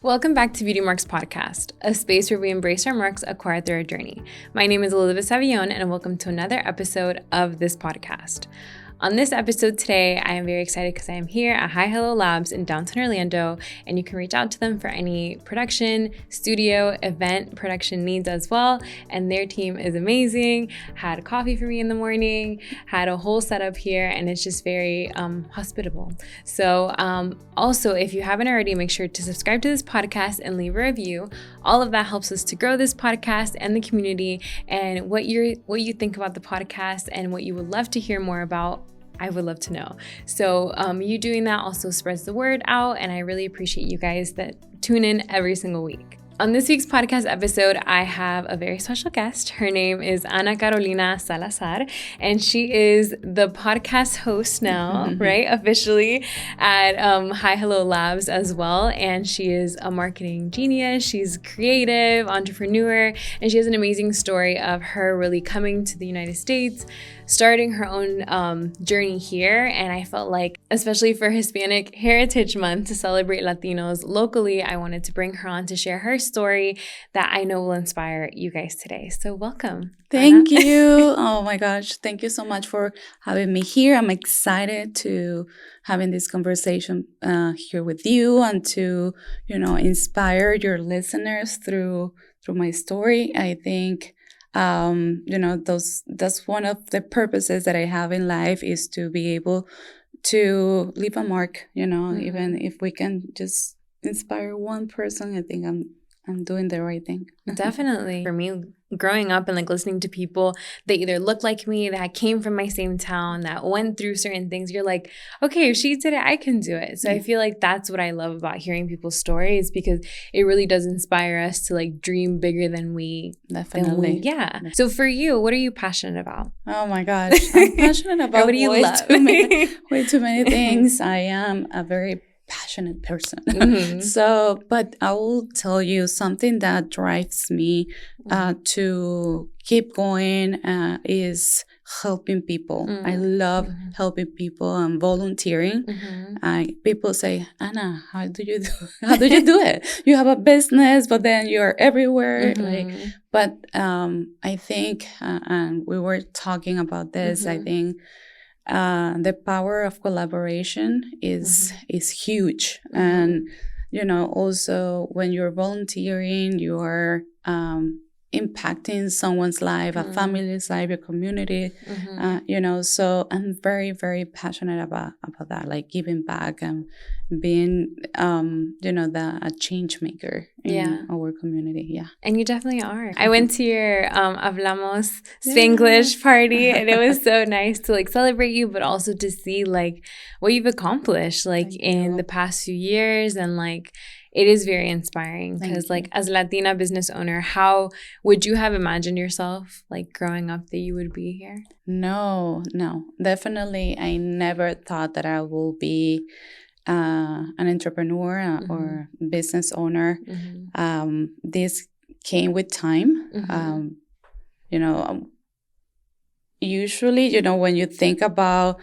Welcome back to Beauty Marks Podcast, a space where we embrace our marks acquired through our journey. My name is Elizabeth Savillon, and welcome to another episode of this podcast. On this episode today, I am very excited because I am here at Hi Hello Labs in downtown Orlando, and you can reach out to them for any production, studio, event production needs as well. And their team is amazing. Had coffee for me in the morning, had a whole setup here, and it's just very hospitable. So also, if you haven't already, make sure to subscribe to this podcast and leave a review. All of that helps us to grow this podcast and the community, and what you think about the podcast and what you would love to hear more about. I would love to know. So you doing that also spreads the word out, and I really appreciate you guys that tune in every single week. On this week's podcast episode, I have a very special guest. Her name is Carolina Salazar, and she is the podcast host now, right? Officially at Hi Hello Labs as well. And she is a marketing genius. She's creative, entrepreneur, and she has an amazing story of her really coming to the United States, starting her own journey here. And I felt like, especially for Hispanic Heritage Month to celebrate Latinos locally, I wanted to bring her on to share her story that I know will inspire you guys today. So welcome. Thank you. Oh my gosh. Thank you so much for having me here. I'm excited to having this conversation here with you and to, inspire your listeners through my story. I think that's one of the purposes that I have in life, is to be able to leave a mark, even if we can just inspire one person. I think I'm doing the right thing. Definitely. For me, growing up and listening to people that either look like me, that came from my same town, that went through certain things, you're like, okay, if she did it, I can do it. So I feel like that's what I love about hearing people's stories, because it really does inspire us to dream bigger than we. Definitely. Yeah. So for you, what are you passionate about? Oh my gosh. I'm passionate about what do you love? way too many things. I am a very passionate person. But I will tell you something that drives me to keep going is helping people. I love helping people and volunteering. People say, Anna, how do you do it? You have a business, but then you're everywhere. But I think, and we were talking about this, I think the power of collaboration is huge. And, also when you're volunteering, you are impacting someone's life, a family's life, your community, so I'm very, very passionate about that, giving back and being, a change maker in our community. Yeah. And you definitely are. I went to your Hablamos Spanglish party, and it was so nice to celebrate you, but also to see what you've accomplished in the past few years. And it is very inspiring, because as a Latina business owner, how would you have imagined yourself growing up that you would be here? No, definitely. I never thought that I will be an entrepreneur or business owner. This came with time. Usually, when you think about,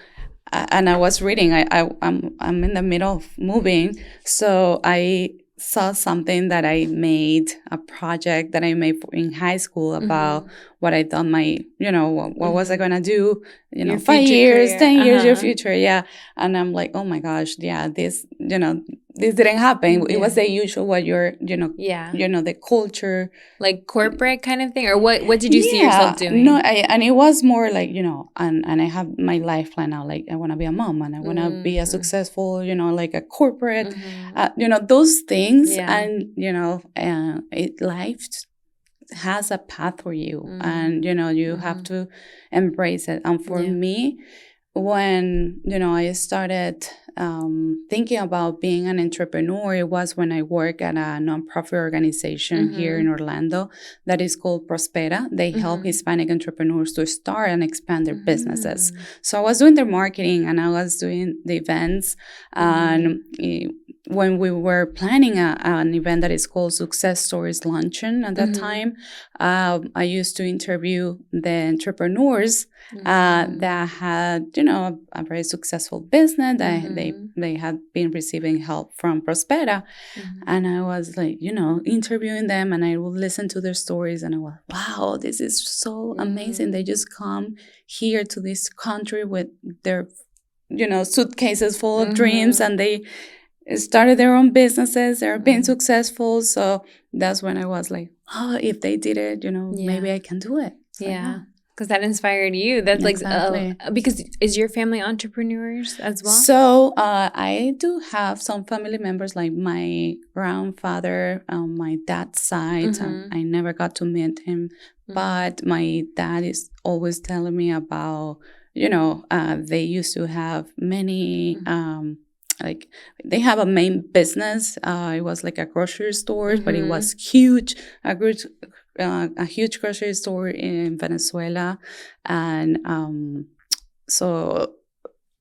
and I was reading, I'm in the middle of moving, so I saw something that I made, a project that I made in high school about what I thought what was I going to do, 5 years, career. 10 years, your future. Yeah. And I'm like, oh my gosh, this didn't happen. It was the usual, what you're, the culture. Corporate kind of thing? Or what did you see yourself doing? No, and it was more and I have my life plan now. I want to be a mom, and I want to be a successful, a corporate, those things. Yeah. And, life has a path for you, and, you have to embrace it. And for me, when, I started thinking about being an entrepreneur, it was when I worked at a nonprofit organization here in Orlando that is called Prospera. They help Hispanic entrepreneurs to start and expand their businesses. So I was doing their marketing, and I was doing the events, and when we were planning an event that is called Success Stories Luncheon at that time, I used to interview the entrepreneurs that had, a very successful business. They had been receiving help from Prospera. And I was like, interviewing them, and I would listen to their stories, and I was, wow, this is so amazing. They just come here to this country with their, suitcases full of dreams, and they started their own businesses. They're being successful. So that's when I was like, oh, if they did it, maybe I can do it. So, because that inspired you. That's exactly. Because is your family entrepreneurs as well? So I do have some family members, like my grandfather on my dad's side. I never got to meet him, but my dad is always telling me about, they used to have many, like they have a main business. It was like a grocery store, but it was huge, a huge grocery store in Venezuela. And so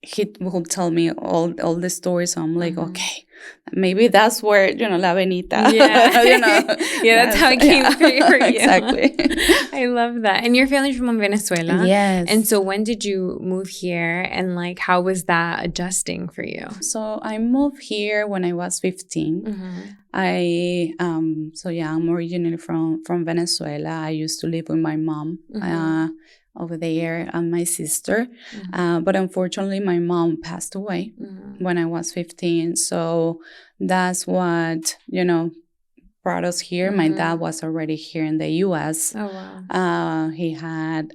he will tell me all the stories. So I'm like, okay, maybe that's where, La Benita. Yeah, that's how it came for you. Exactly. I love that. And your family's from Venezuela. Yes. And so when did you move here, and like how was that adjusting for you? So I moved here when I was 15. I'm originally from Venezuela. I used to live with my mom over there and my sister. But unfortunately, my mom passed away when I was 15. So that's what, brought us here. My dad was already here in the U.S. Oh, wow. He had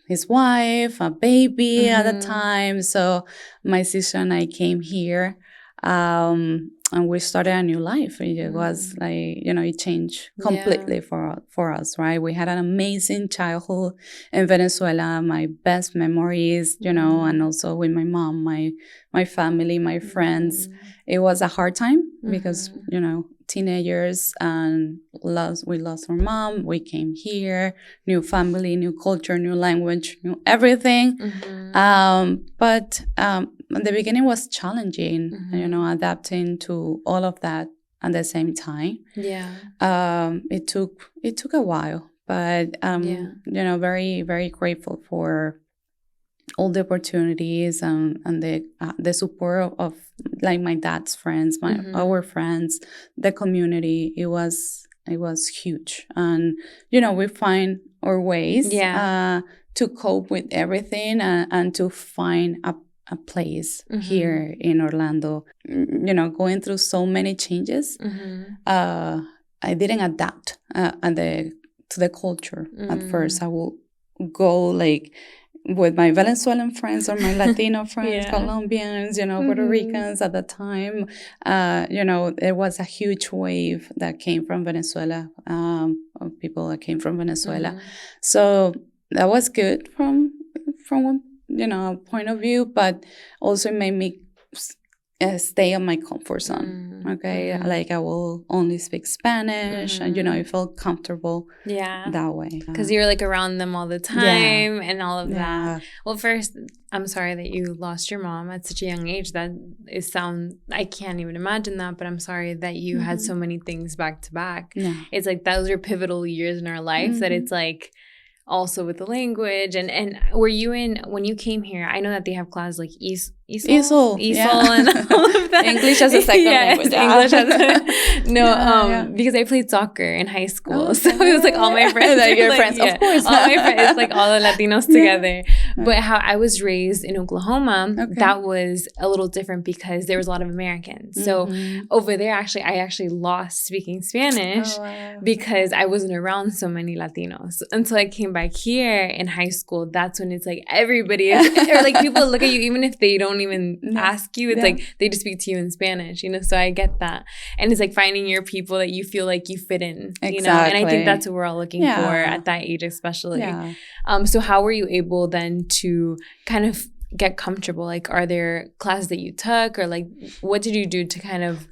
his wife, a baby at the time. So my sister and I came here. And we started a new life. It was like, it changed completely for us, right? We had an amazing childhood in Venezuela, my best memories, and also with my mom, my family, my friends. It was a hard time because, teenagers, and we lost our mom. We came here, new family, new culture, new language, new everything. But the beginning was challenging, adapting to all of that at the same time. It took a while, but very, very grateful for all the opportunities and the support of like my dad's friends, our friends, the community. It was huge, and we find our ways to cope with everything and to find a place here in Orlando. Going through so many changes, I didn't adapt to the culture at first. I will go like with my Venezuelan friends or my Latino friends, Colombians, Puerto Ricans at the time. There was a huge wave that came from Venezuela, of people that came from Venezuela. So that was good from one, point of view, but also it made me stay on my comfort zone. Okay. Like I will only speak Spanish, and I felt comfortable that way. Because you're like around them all the time and all of that. Well, first, I'm sorry that you lost your mom at such a young age. I can't even imagine that, but I'm sorry that you had so many things back to back. It's like those are pivotal years in our life that it's like, also with the language. And were you when you came here, I know that they have classes like ESOL and all of that. English as a second language. English as because I played soccer in high school. So it was like all my friends. Your friends, of course. All my friends, like all the Latinos together. But how I was raised in Oklahoma, that was a little different because there was a lot of Americans. So over there, I actually lost speaking Spanish because I wasn't around so many Latinos. Until I came back here in high school, that's when it's like everybody is, or like people look at you even if they don't even ask you. It's like they just speak to you in Spanish, so I get that. And it's like finding your people that you feel like you fit in, and I think that's what we're all looking for at that age especially. So how were you able then to kind of get comfortable? Like, are there classes that you took, or like what did you do to kind of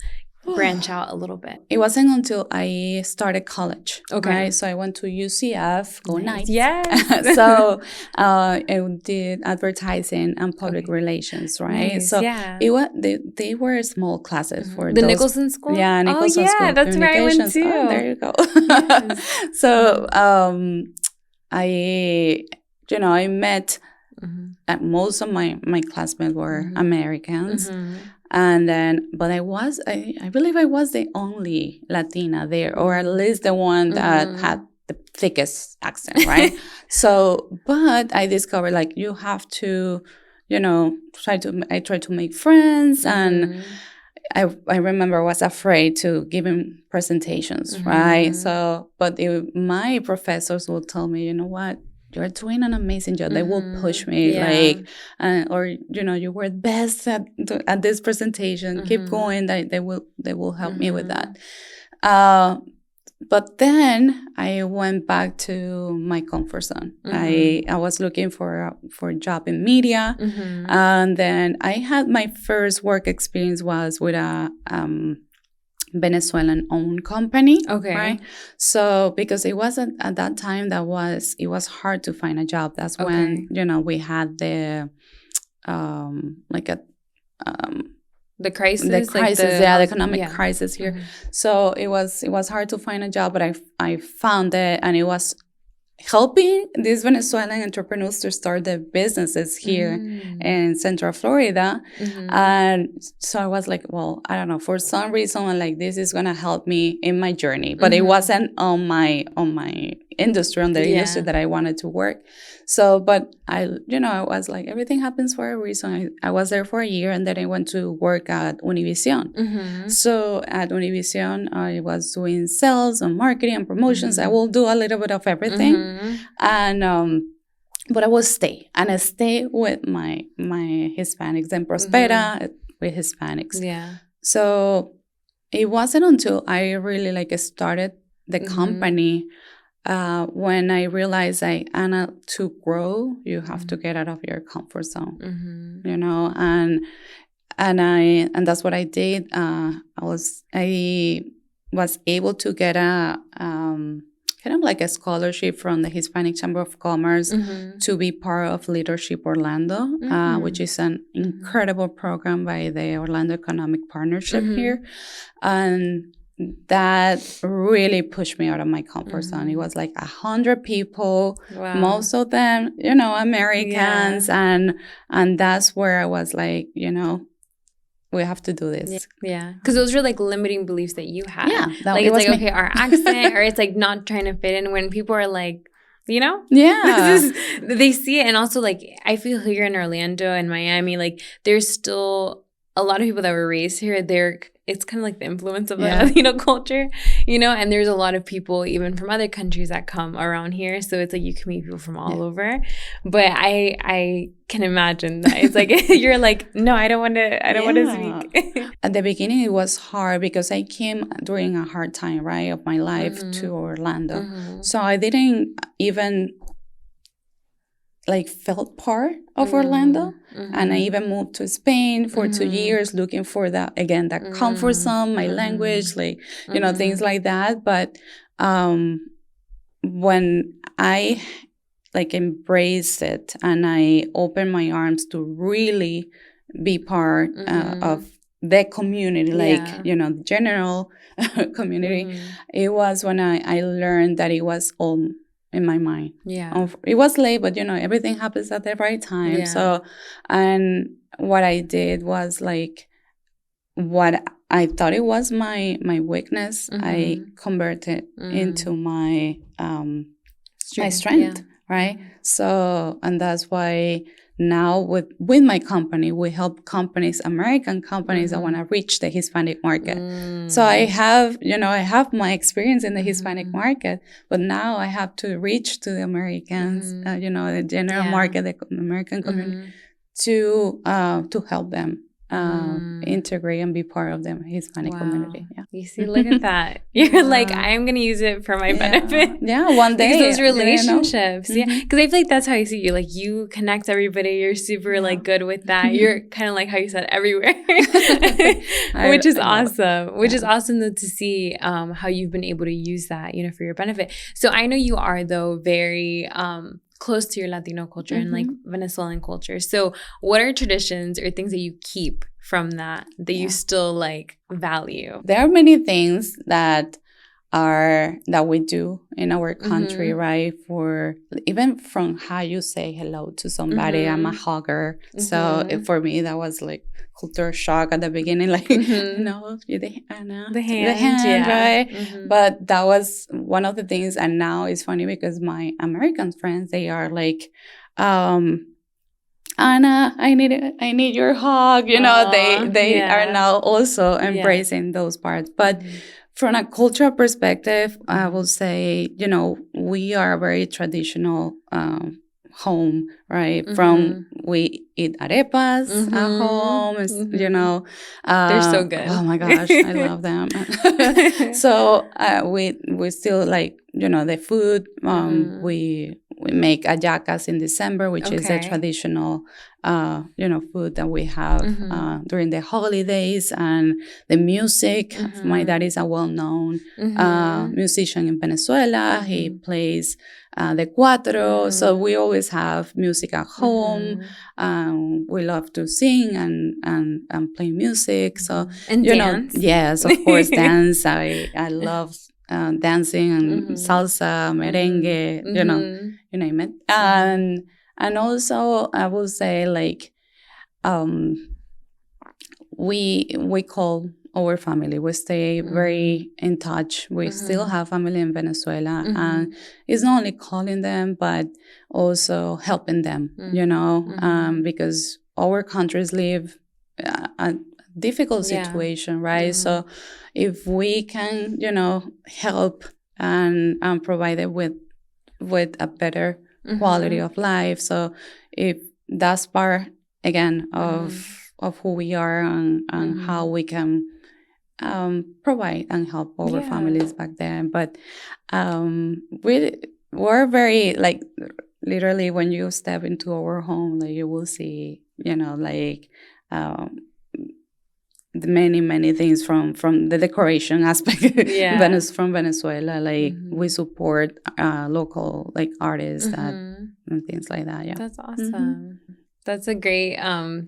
branch out a little bit? It wasn't until I started college. Okay. Right? So I went to UCF, go Knights. Yes. So I did advertising and public relations, right? Nice. So Yeah. it was they were small classes for the those. Nicholson School? Yeah, Nicholson School. That's where I went too. Oh, there you go. Yes. So I met most of my classmates were Americans. And then, but I believe I was the only Latina there, or at least the one that had the thickest accent, right? So, but I discovered like you have to, I tried to make friends, and I remember I was afraid to give him presentations, right? So, but my professors would tell me, you know what? You're doing an amazing job. They will push me you were the best at this presentation. Keep going. They will help me with that. But then I went back to my comfort zone. I was looking for a job in media, and then I had my first work experience was with a Venezuelan-owned company. Okay. Right? So because it wasn't at that time it was hard to find a job. That's when, we had the the crisis. The economic crisis here. So it was hard to find a job, but I found it, and it was helping these Venezuelan entrepreneurs to start their businesses here in Central Florida. And so I was like, well, I don't know, for some reason, I'm like, this is going to help me in my journey. But it wasn't on my industry, on the industry that I wanted to work. So, but I was like, everything happens for a reason. I was there for a year, and then I went to work at Univision. So at Univision, I was doing sales and marketing and promotions. I will do a little bit of everything. And but I will stay, and I stay with my Hispanics and Prospera with Hispanics. Yeah. So it wasn't until I really started the company when I realized Anna, to grow, you have to get out of your comfort zone. And that's what I did. I was able to get a kind of like a scholarship from the Hispanic Chamber of Commerce to be part of Leadership Orlando, which is an incredible program by the Orlando Economic Partnership here. And that really pushed me out of my comfort zone. It was like 100 people, most of them, Americans. And that's where I was like, we have to do this. Yeah. Because those were like limiting beliefs that you had. Yeah. Like, it's like, okay, our accent, or it's like not trying to fit in when people are like, Yeah. They see it. And also, like, I feel here in Orlando and Miami, like, there's still a lot of people that were raised here. It's kind of like the influence of the Latino culture, and there's a lot of people even from other countries that come around here. So it's like you can meet people from all over. But I can imagine that it's like you're like, no, I don't want to speak. At the beginning, it was hard because I came during a hard time, right, of my life to Orlando. So I didn't even felt part of Orlando. And I even moved to Spain for 2 years looking for that comfort zone, my language, things like that. But when I embraced it and I opened my arms to really be part of the community, the general community, it was when I learned that it was all in my mind. Yeah. It was late, but everything happens at the right time. Yeah. So, and what I did was what I thought it was my weakness, I converted into my strength, right? So, and that's why now with my company, we help companies, American companies that want to reach the Hispanic market. So I have my experience in the Hispanic market, but now I have to reach to the Americans, the general market, the American community, to help them integrate and be part of the Hispanic community. Yeah. You see, look at that. You're like, I'm going to use it for my benefit. Yeah, one day. Because those relationships. You know? Yeah. Because I feel like that's how I see you. Like, you connect everybody. You're super, like, good with that. You're kind of like how you said, everywhere. Which is awesome. Which is awesome, though, to see how you've been able to use that, you know, for your benefit. So I know you are, though, very close to your Latino culture and like Venezuelan culture. So what are traditions or things that you keep from that you still like value? There are many things that we do in our country, right? For even from how you say hello to somebody. I'm a hugger. So for me, that was like culture shock at the beginning, like, no, the hand, right? But that was one of the things. And now it's funny because my American friends, they are like, Anna, I need your hug. You know, they are now also embracing those parts. But from a cultural perspective, I will say, you know, we are a very traditional home, right? From we eat arepas at home, you know. They're so good. Oh my gosh, I love them. So we still like, you know, the food. We make hallacas in December, which is a traditional, you know, food that we have during the holidays. And the music. My dad is a well-known musician in Venezuela. He plays the cuatro. So we always have music at home. We love to sing and play music. So and you dance. know, yes, of course, dance. I love dancing and salsa, merengue, you know, you name it. And also I will say like we call our family. We stay very in touch. We still have family in Venezuela. And it's not only calling them, but also helping them, you know, because our countries live a difficult situation, right? So if we can, you know, help and provide it with a better quality of life. So if that's part, again, of who we are and how we can provide and help our families back then. But we're very, like, literally when you step into our home, like, you will see, you know, like the many things from the decoration aspect from Venezuela. Like we support local like artists and things like that. Yeah, that's awesome. That's a great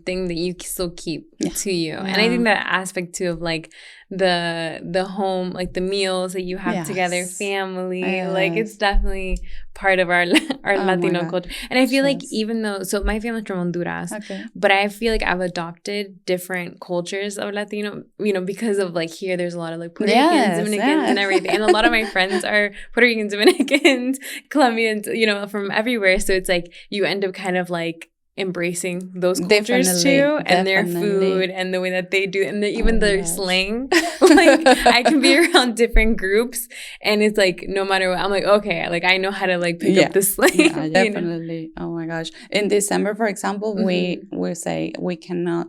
thing that you still keep to you. And I think that aspect too of like the home, like the meals that you have together, family, like it's definitely part of our Latino culture. And I feel like even though, so my family's from Honduras, but I feel like I've adopted different cultures of Latino, you know, because of like here there's a lot of like Puerto Ricans, Dominicans and everything. And a lot of my friends are Puerto Ricans, Dominicans, Colombians, you know, from everywhere. So it's like you end up kind of like embracing those cultures too, and their food and the way that they do, and even their slang. Like I can be around different groups, and it's like no matter what, I'm like, okay, like I know how to like pick up the slang. Yeah, definitely. You know? Oh my gosh! In December, for example, we say we cannot,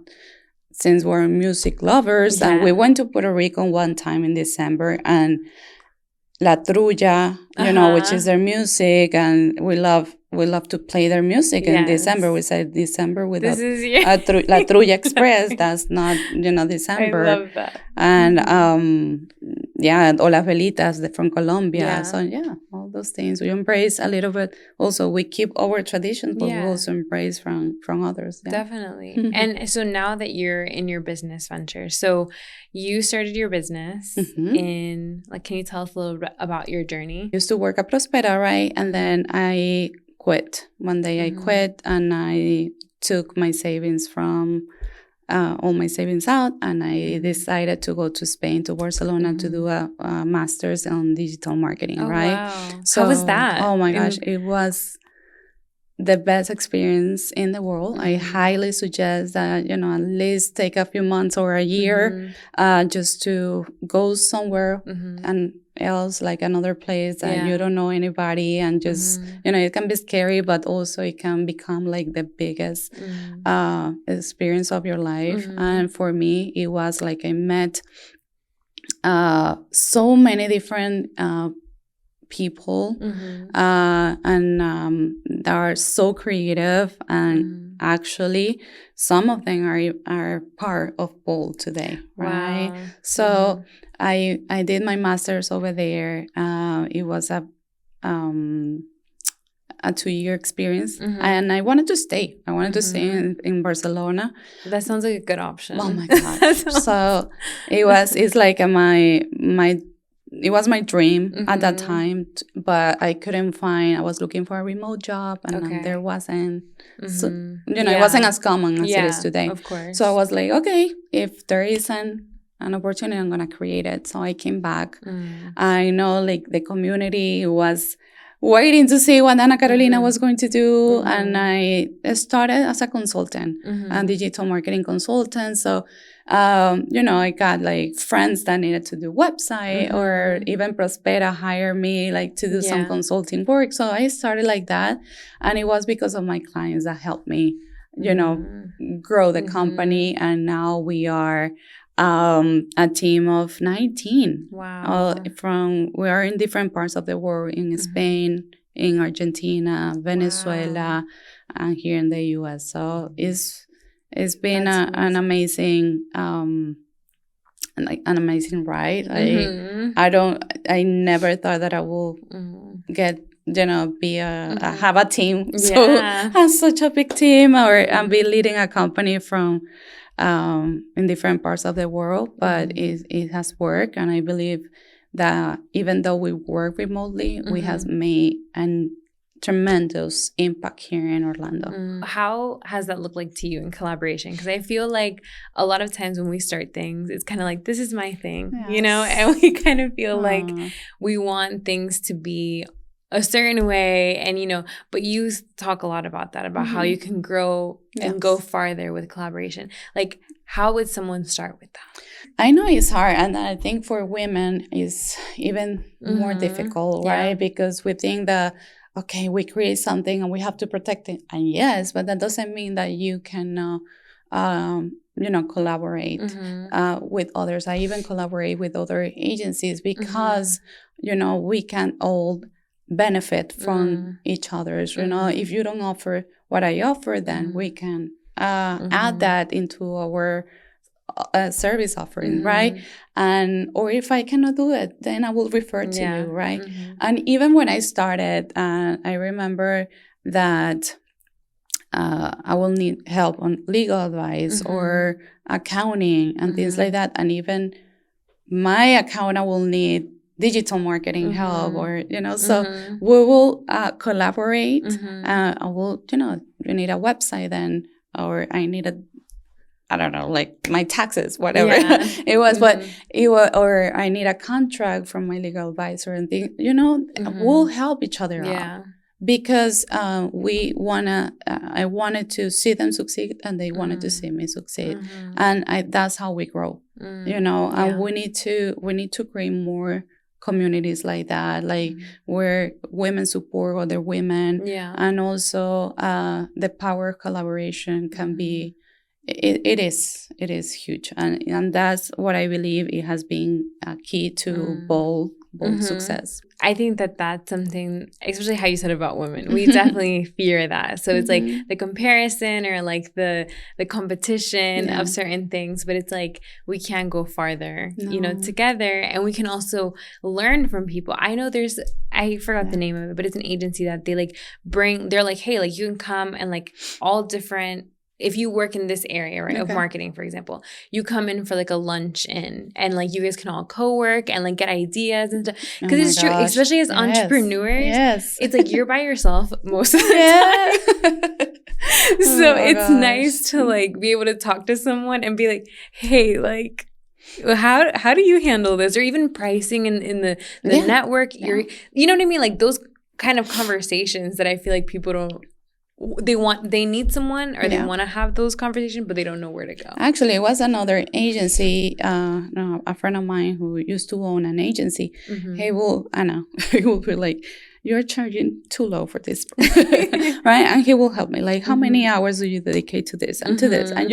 since we're music lovers, and we went to Puerto Rico one time in December, and La Trulla, you know, which is their music, and we love to play their music in December. We say December without La Trulla Express. That's not, you know, December. I love that. And O Las Velitas from Colombia. So all those things we embrace a little bit. Also, we keep our traditions, but we also embrace from others. Yeah. Definitely. And so now that you're in your business venture, so you started your business in, like, can you tell us a little bit about your journey? I used to work at Prospera, right? And then I quit. One day I quit, and I took my savings from all my savings out, and I decided to go to Spain, to Barcelona, to do a master's on digital marketing, right? Wow. So how was that? Oh my gosh, it was the best experience in the world. I highly suggest that, you know, at least take a few months or a year just to go somewhere and else, like another place that you don't know anybody, and just it can be scary, but also it can become like the biggest experience of your life. And for me, it was like I met so many different people and that are so creative, and actually some of them are part of Bold today, right? Wow. So I did my master's over there. It was a 2-year experience, and I wanted to stay. I wanted to stay in Barcelona. That sounds like a good option. Oh my god! So it's like it was my dream at that time, but I couldn't find. I was looking for a remote job, and there wasn't. So, it wasn't as common as it is today. Of course. So I was like, okay, if there is an opportunity, I'm gonna create it. So I came back. I know, like, the community was waiting to see what Ana Carolina was going to do, and I started as a consultant, a digital marketing consultant. So I got like friends that needed to do website, or even Prospera hired me like to do some consulting work. So I started like that, and it was because of my clients that helped me, grow the company. And now we are a team of 19. Wow. We are in different parts of the world, in Spain, in Argentina, Venezuela, and here in the US. So it's been an amazing an amazing ride. I never thought that I will get have a team, have such a big team, or be leading a company from in different parts of the world. But it has worked, and I believe that even though we work remotely, we have made an tremendous impact here in Orlando. How has that looked like to you in collaboration? Because I feel like a lot of times when we start things, it's kind of like, this is my thing, and we kind of feel like we want things to be a certain way, and but you talk a lot about that, about how you can grow and go farther with collaboration. Like, how would someone start with that? I know it's hard, and I think for women is even more difficult, right? Because we think that, okay, we create something and we have to protect it. And yes, but that doesn't mean that you can, collaborate with others. I even collaborate with other agencies because, we can all benefit from each other's. If you don't offer what I offer, then we can add that into our service offering, right? Or if I cannot do it, then I will refer to you, right? And even when I started, I remember that I will need help on legal advice or accounting and things like that. And even my accountant will need digital marketing help, or so we will collaborate. I will, you need a website then, or I need I don't know, like my taxes, whatever it was, but it was, or I need a contract from my legal advisor, and things, we'll help each other out, because I wanted to see them succeed, and they wanted to see me succeed, and that's how we grow, and we need to create more communities like that, like where women support other women, and also the power of collaboration can be. It is huge, and that's what I believe it has been a key to bold success. I think that that's something, especially how you said about women, we definitely fear that. So it's like the comparison, or like the competition of certain things, but it's like we can go farther, together, and we can also learn from people. I know I forgot the name of it, but it's an agency that they they're like, hey, like you can come and like all different. If you work in this area, right, of marketing, for example, you come in for like a lunch in, and like you guys can all co-work and like get ideas and stuff. Because it's true, especially as entrepreneurs. Yes. It's like you're by yourself most of the time. So it's nice to like be able to talk to someone and be like, hey, like, how do you handle this? Or even pricing in the network. You know what I mean? Like those kind of conversations that I feel like people don't they need someone, or they want to have those conversations, but they don't know where to go. Actually, it was another agency, a friend of mine who used to own an agency. He will be like, you're charging too low for this, right? And he will help me. Like, how many hours do you dedicate to this and to this? And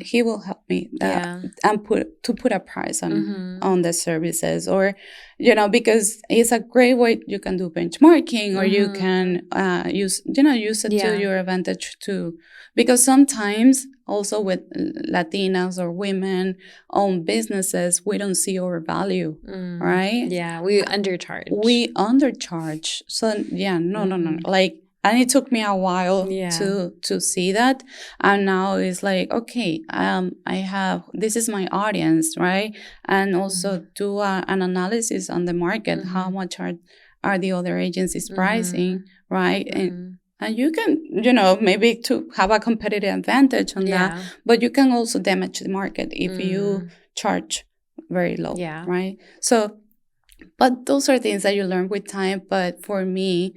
he will help me and put a price on the services, or because it's a great way. You can do benchmarking, or you can use it to your advantage too. Because sometimes also with Latinas or women-owned businesses, we don't see our value, right? Yeah, we undercharge. So no. Like, and it took me a while to see that, and now it's like, okay, this is my audience, right? And also do an analysis on the market. How much are the other agencies pricing, right? And you can, maybe to have a competitive advantage on that, but you can also damage the market if you charge very low, right? So, but those are things that you learn with time. But for me,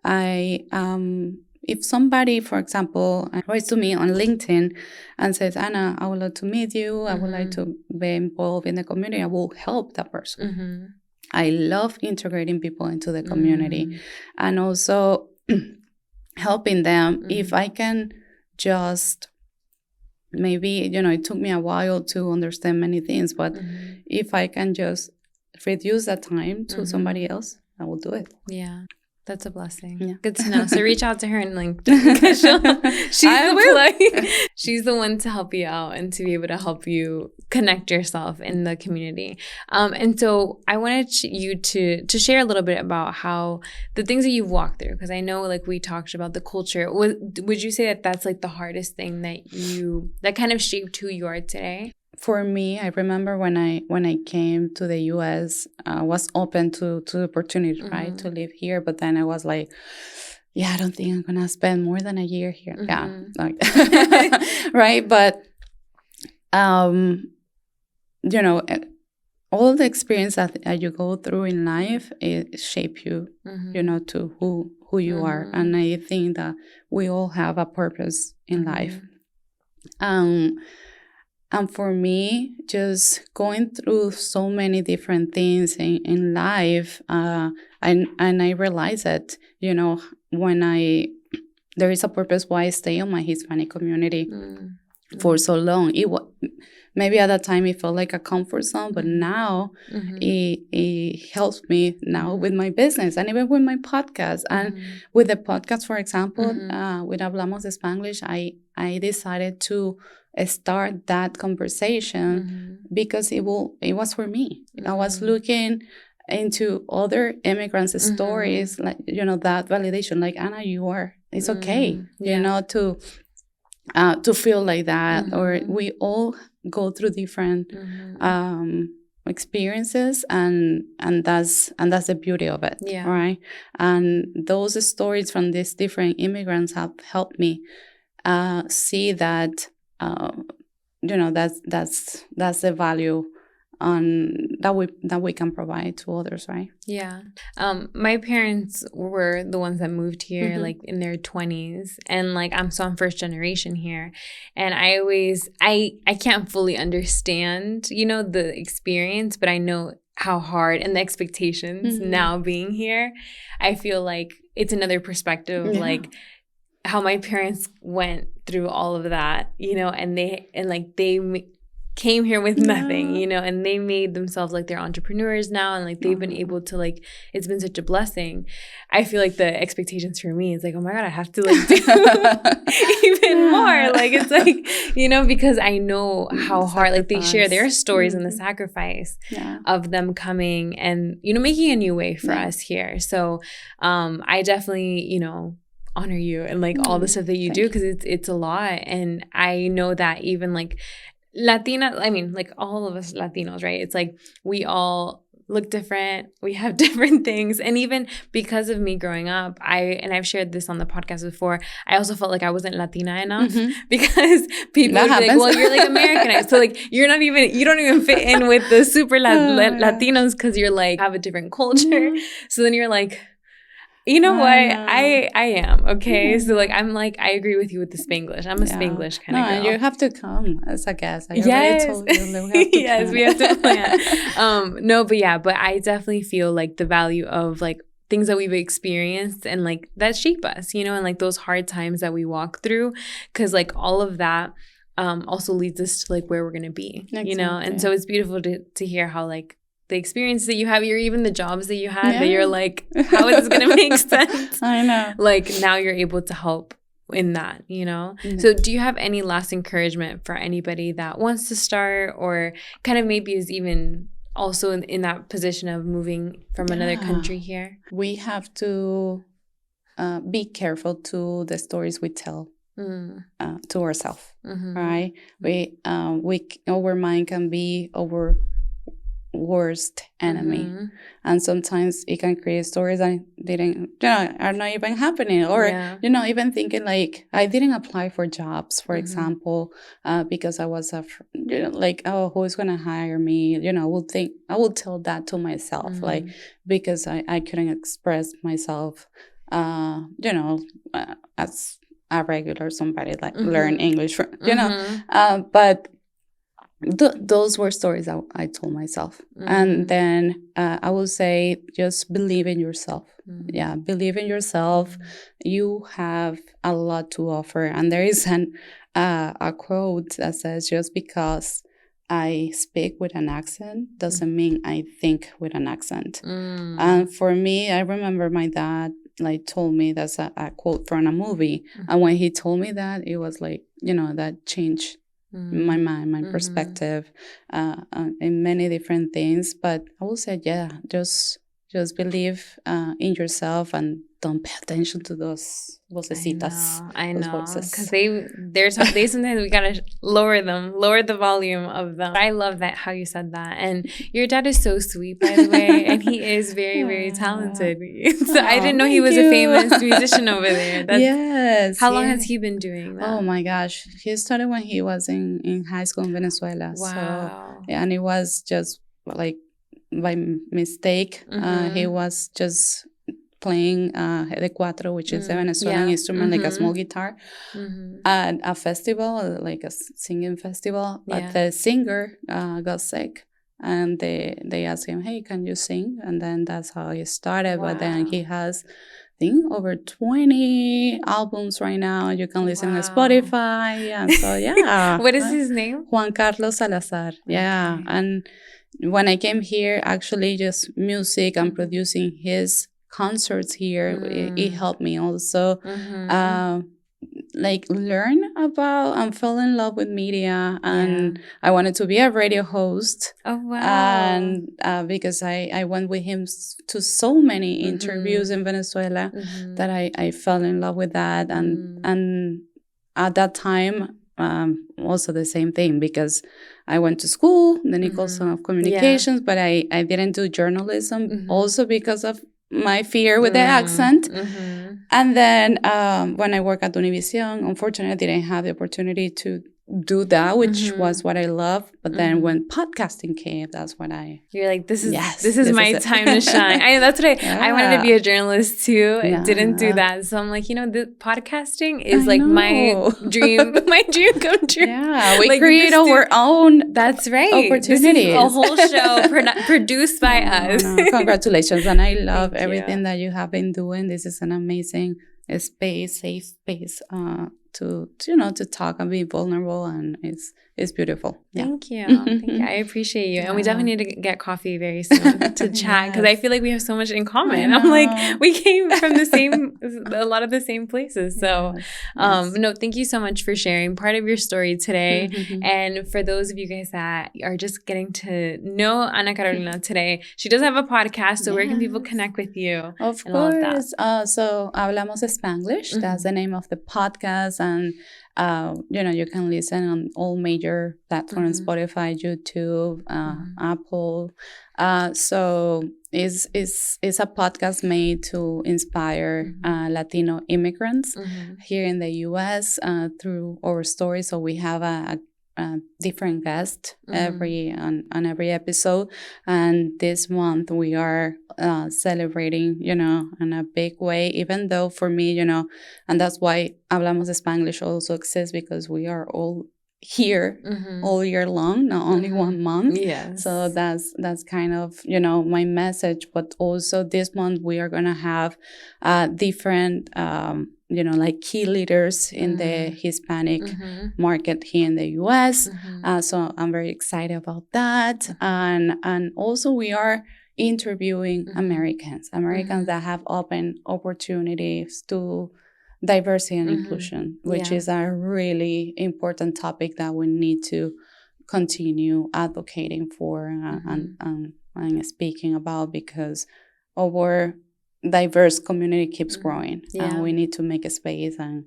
if somebody, for example, writes to me on LinkedIn and says, Anna, I would like to meet you. I would like to be involved in the community. I will help that person. I love integrating people into the community, and also helping them. If I can just, maybe, it took me a while to understand many things, but if I can just reduce that time to somebody else, I will do it. Yeah. That's a blessing. Yeah. Good to know. So reach out to her and because she's the one to help you out and to be able to help you connect yourself in the community. And so I wanted you to share a little bit about how the things that you've walked through, because I know like we talked about the culture. Would you say that that's like the hardest thing that kind of shaped who you are today? For me, I remember when I came to the U.S., I was open to opportunity, right, to live here. But then I was like, I don't think I'm going to spend more than a year here. Yeah. Like, right. But, all the experience that you go through in life, it shape you, to who you are. And I think that we all have a purpose in life. And for me, just going through so many different things in life, and I realized that, when there is a purpose why I stay on my Hispanic community for so long. Maybe at that time it felt like a comfort zone, but now it helps me now with my business and even with my podcast. And with the podcast, for example, with Hablamos Spanglish, I decided to start that conversation because it was for me. I was looking into other immigrants' stories, like, that validation, like, Anna, it's okay, to feel like that. Or we all go through different experiences, and that's the beauty of it, right? And those stories from these different immigrants have helped me see that that's the value that we can provide to others, right? Yeah. My parents were the ones that moved here like in their 20s, and like I'm first generation here, and I can't fully understand the experience, but I know how hard and the expectations now being here. I feel like it's another perspective of like how my parents went through all of that, and they came here with nothing, and they made themselves like they're entrepreneurs now, and like they've been able to like, it's been such a blessing. I feel like the expectations for me is like, oh my God, I have to like do even more. Like, it's like, because I know how hard, like they share their stories and the sacrifice of them coming and, making a new way for us here. So I definitely, honor you and like all the stuff that you do, because it's a lot. And I know that even like Latina, I mean, like all of us Latinos, right? It's like we all look different. We have different things. And even because of me growing up, I've shared this on the podcast before, I also felt like I wasn't Latina enough because people would be like, well, you're like Americanized. So like you don't even fit in with the super Latinos because you're like, have a different culture. So then you're like, You know what? I am, okay? So, like, I agree with you with the Spanglish. I'm a Spanglish kind of girl. No, you have to come as a guest. I already told you that we have to yes, we have to plan. No, but yeah, but I definitely feel like the value of, like, things that we've experienced and, like, that shape us, you know, and, like, those hard times that we walk through. Because, like, all of that also leads us to, like, where we're going to be, you know? And so it's beautiful to hear how, like, the experience that you have, or even the jobs that you had, that you're like, how is this going to make sense? I know. Like, now you're able to help in that, you know? Mm-hmm. So do you have any last encouragement for anybody that wants to start, or kind of maybe is even also in that position of moving from another country here? We have to be careful to the stories we tell to ourselves, right? Our mind can be our worst enemy, and sometimes it can create stories that are not even happening, or even thinking like, I didn't apply for jobs, for example, because I was like, oh, who's gonna hire me? I will tell that to myself, like, because I couldn't express myself as a regular somebody, like learn English, but those were stories I told myself. And then I will say, just believe in yourself. Yeah, believe in yourself. You have a lot to offer. And there is a quote that says, just because I speak with an accent doesn't mean I think with an accent. And for me, I remember my dad like told me, that's a quote from a movie. And when he told me that, it was like, that changed my mind, my perspective, in many different things. But I will say, just believe in yourself and don't pay attention to those vocecitas. I know, because they sometimes we gotta lower the volume of them. I love that how you said that, and your dad is so sweet, by the way, and he is very, very talented. So I didn't know he was a famous musician over there. Yes. How long has he been doing that? Oh my gosh, he started when he was in high school in Venezuela. Wow. So, and it was just like by mistake. He was just playing de cuatro, which is a Venezuelan instrument, like a small guitar, at a festival, like a singing festival. But the singer got sick, and they asked him, hey, can you sing? And then that's how he started. But then he has, I think, over 20 albums right now. You can listen to Spotify. And so, What is his name? Juan Carlos Salazar. Yeah. Okay. And when I came here, actually just music and producing his concerts here, it helped me also like learn about and fell in love with media, and I wanted to be a radio host. Oh wow. And because I went with him to so many interviews in Venezuela that I fell in love with that, and at that time also the same thing, because I went to school, the Nicholson of Communications, but I didn't do journalism also because of my fear with the accent. And then when I worked at Univision, unfortunately, I didn't have the opportunity to do that, which was what I love. But then when podcasting came, that's when you're like, this is my time to shine. I know, that's what I wanted to be a journalist too. I didn't do that. So I'm like, the podcasting is like my dream come true. Yeah, we like, create our own opportunities. This is a whole show produced by us. Congratulations. And I love everything that you have been doing. This is an amazing space, safe space to talk and be vulnerable, and it's beautiful. Thank you. I appreciate you. And we definitely need to get coffee very soon to chat, because I feel like we have so much in common. I'm like, we came from a lot of the same places. So no, thank you so much for sharing part of your story today. And for those of you guys that are just getting to know Ana Carolina today, she does have a podcast. So where can people connect with you? Of course. So Hablamos Spanglish. That's the name of the podcast. And you can listen on all major platforms, Spotify, YouTube, Apple. So it's a podcast made to inspire Latino immigrants here in the U.S. Through our story. So we have a different guests on every episode. And this month we are celebrating, in a big way, even though for me, and that's why Hablamos Spanglish also exists, because we are all here all year long, not only 1 month. Yes. So that's kind of, my message. But also this month we are going to have different, like key leaders in the Hispanic market here in the US. So I'm very excited about that. And also we are interviewing Americans that have open opportunities to diversity and inclusion, which is a really important topic that we need to continue advocating for and speaking about, because our diverse community keeps growing, and we need to make a space and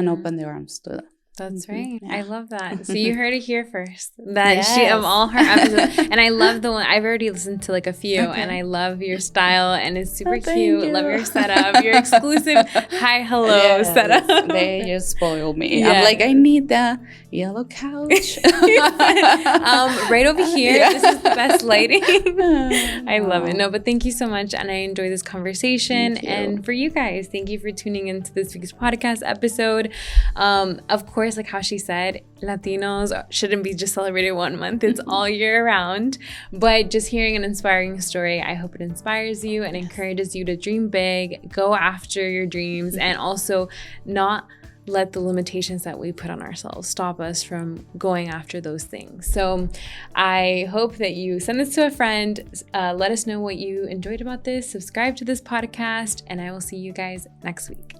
open the arms to that. That's right. Yeah. I love that. So you heard it here first. That she, of all her episodes, and I love the one, I've already listened to like a few, and I love your style, and it's super cute. You. Love your setup, your exclusive hi, hello setup. They just spoil me. I'm like, I need the yellow couch. Right over here. This is the best lighting. I love it. No, but thank you so much. And I enjoy this conversation. And for you guys, thank you for tuning into this week's podcast episode. Of course, like how she said, Latinos shouldn't be just celebrated 1 month. It's all year round. But just hearing an inspiring story, I hope it inspires you and encourages you to dream big, go after your dreams, and also not let the limitations that we put on ourselves stop us from going after those things. So I hope that you send this to a friend. Let us know what you enjoyed about this. Subscribe to this podcast, and I will see you guys next week.